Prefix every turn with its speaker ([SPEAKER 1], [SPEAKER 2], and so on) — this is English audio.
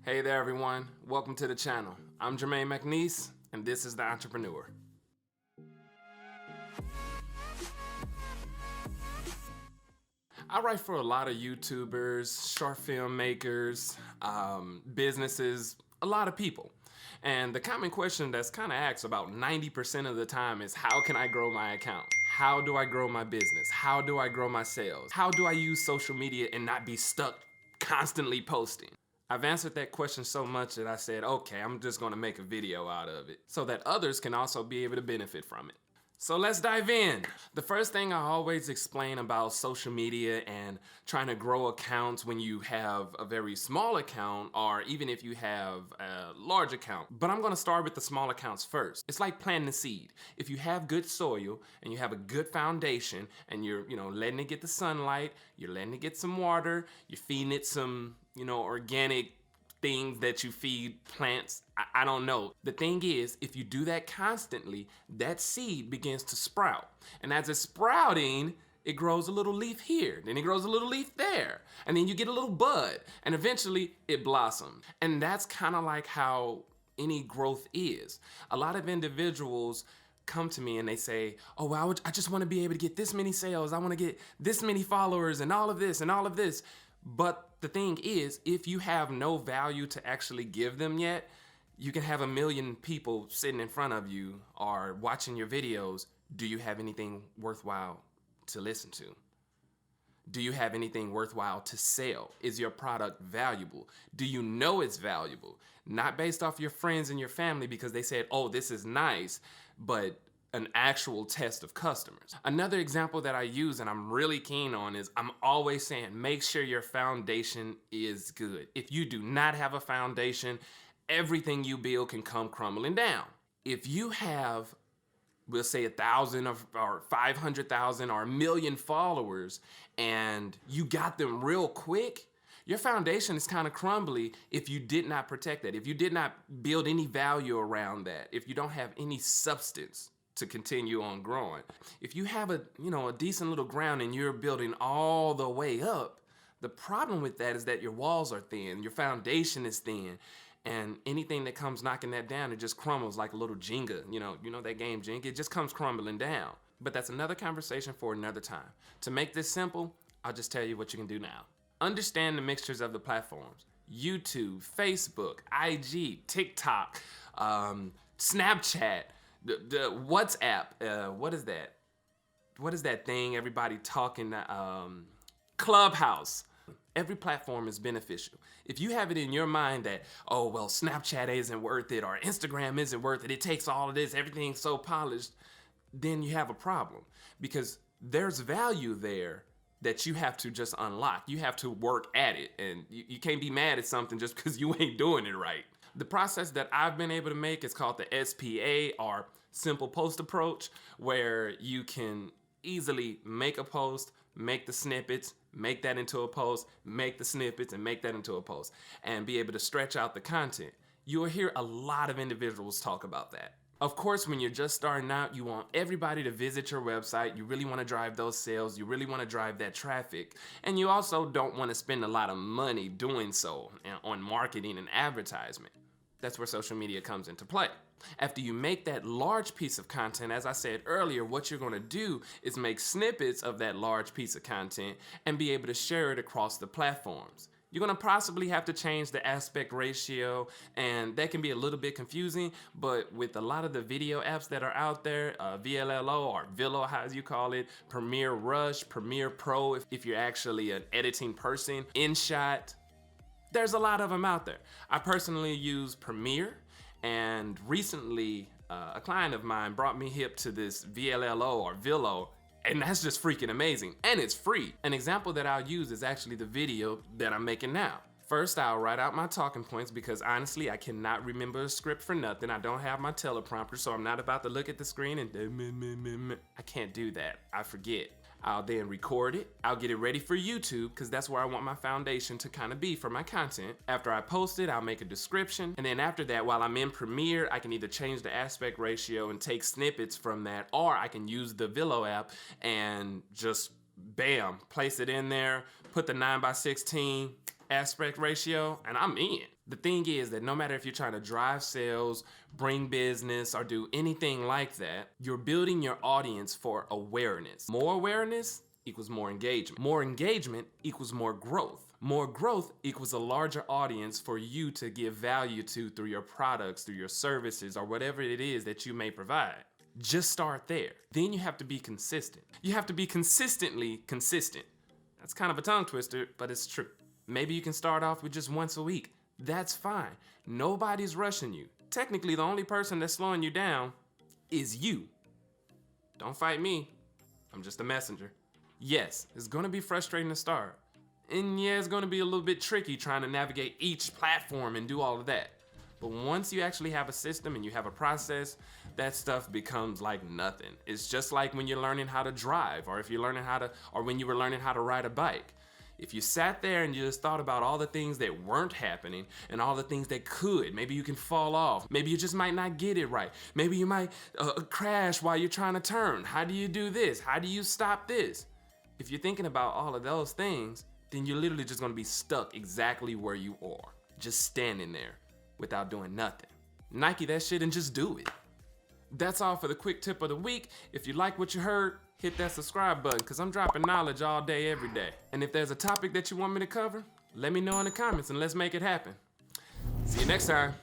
[SPEAKER 1] Hey there everyone, welcome to the channel. I'm Jermaine McNeese and this is The Entrepreneur. I write for a lot of YouTubers, short film makers, businesses, a lot of people. And the common question that's kind of asked about 90% of the time is, how can I grow my account? How do I grow my business? How do I grow my sales? How do I use social media and not be stuck constantly posting? I've answered that question so much that I said, okay, I'm just gonna make a video out of it so that others can also be able to benefit from it. So let's dive in. The first thing I always explain about social media and trying to grow accounts when you have a very small account, or even if you have a large account. But I'm gonna start with the small accounts first. It's like planting a seed. If you have good soil and you have a good foundation and you're letting it get the sunlight, you're letting it get some water, you're feeding it some organic things that you feed plants, I don't know. The thing is, if you do that constantly, that seed begins to sprout. And as it's sprouting, it grows a little leaf here, then it grows a little leaf there, and then you get a little bud, and eventually it blossoms. And that's kind of like how any growth is. A lot of individuals come to me and they say, oh, well, I just want to be able to get this many sales, I want to get this many followers and all of this and all of this. But the thing is, if you have no value to actually give them yet, you can have 1 million people sitting in front of you or watching your videos. Do you have anything worthwhile to listen to? Do you have anything worthwhile to sell? Is your product valuable? Do you know it's valuable? Not based off your friends and your family because they said, oh, this is nice, but an actual test of customers. Another example that I use and I'm really keen on is I'm always saying, make sure your foundation is good. If you do not have a foundation, everything you build can come crumbling down. If you have, we'll say 1,000 or 500,000 or 1 million followers and you got them real quick, your foundation is kind of crumbly if you did not protect that, if you did not build any value around that, if you don't have any substance to continue on growing. If you have a decent little ground and you're building all the way up, the problem with that is that your walls are thin, your foundation is thin, and anything that comes knocking that down, it just crumbles like a little Jenga. You know that game Jenga? It just comes crumbling down. But that's another conversation for another time. To make this simple, I'll just tell you what you can do now. Understand the mixtures of the platforms. YouTube, Facebook, IG, TikTok, Snapchat, the WhatsApp, what is that? What is that thing everybody talking, Clubhouse. Every platform is beneficial. If you have it in your mind that, oh, well, Snapchat isn't worth it or Instagram isn't worth it, it takes all of this, everything's so polished, then you have a problem because there's value there that you have to just unlock. You have to work at it, and you can't be mad at something just because you ain't doing it right. The process that I've been able to make is called the SPA, or simple post approach, where you can easily make a post, make the snippets, make that into a post, make the snippets, and make that into a post, and be able to stretch out the content. You will hear a lot of individuals talk about that. Of course, when you're just starting out, you want everybody to visit your website. You really want to drive those sales. You really want to drive that traffic. And you also don't want to spend a lot of money doing so on marketing and advertisement. That's where social media comes into play. After you make that large piece of content, as I said earlier, what you're going to do is make snippets of that large piece of content and be able to share it across the platforms. You're going to possibly have to change the aspect ratio, and that can be a little bit confusing, but with a lot of the video apps that are out there, VLLO or Villo, how you call it, Premiere Rush, Premiere Pro, if you're actually an editing person, InShot, there's a lot of them out there. I personally use Premiere, and recently a client of mine brought me hip to this VLLO or Villo, and that's just freaking amazing, and it's free. An example that I'll use is actually the video that I'm making now. First, I'll write out my talking points because honestly, I cannot remember a script for nothing. I don't have my teleprompter, so I'm not about to look at the screen and I can't do that. I forget. I'll then record it. I'll get it ready for YouTube because that's where I want my foundation to kind of be for my content. After I post it, I'll make a description. And then after that, while I'm in Premiere, I can either change the aspect ratio and take snippets from that, or I can use the Villo app and just bam, place it in there, put the 9:16 aspect ratio, and I'm in. The thing is that no matter if you're trying to drive sales, bring business, or do anything like that, you're building your audience for awareness. More awareness equals more engagement. More engagement equals more growth. More growth equals a larger audience for you to give value to through your products, through your services, or whatever it is that you may provide. Just start there. Then you have to be consistent. You have to be consistently consistent. That's kind of a tongue twister, but it's true. Maybe you can start off with just once a week. That's fine. Nobody's rushing you. Technically, the only person that's slowing you down is you. Don't fight me. I'm just a messenger. Yes, it's gonna be frustrating to start. And yeah, it's gonna be a little bit tricky trying to navigate each platform and do all of that. But once you actually have a system and you have a process, that stuff becomes like nothing. It's just like when you're learning how to drive, or if you're learning how to, or when you were learning how to ride a bike. If you sat there and you just thought about all the things that weren't happening and all the things that could, maybe you can fall off. Maybe you just might not get it right. Maybe you might crash while you're trying to turn. How do you do this? How do you stop this? If you're thinking about all of those things, then you're literally just gonna be stuck exactly where you are, just standing there without doing nothing. Nike that shit and just do it. That's all for the quick tip of the week. If you like what you heard, hit that subscribe button, because I'm dropping knowledge all day, every day. And if there's a topic that you want me to cover, let me know in the comments and let's make it happen. See you next time.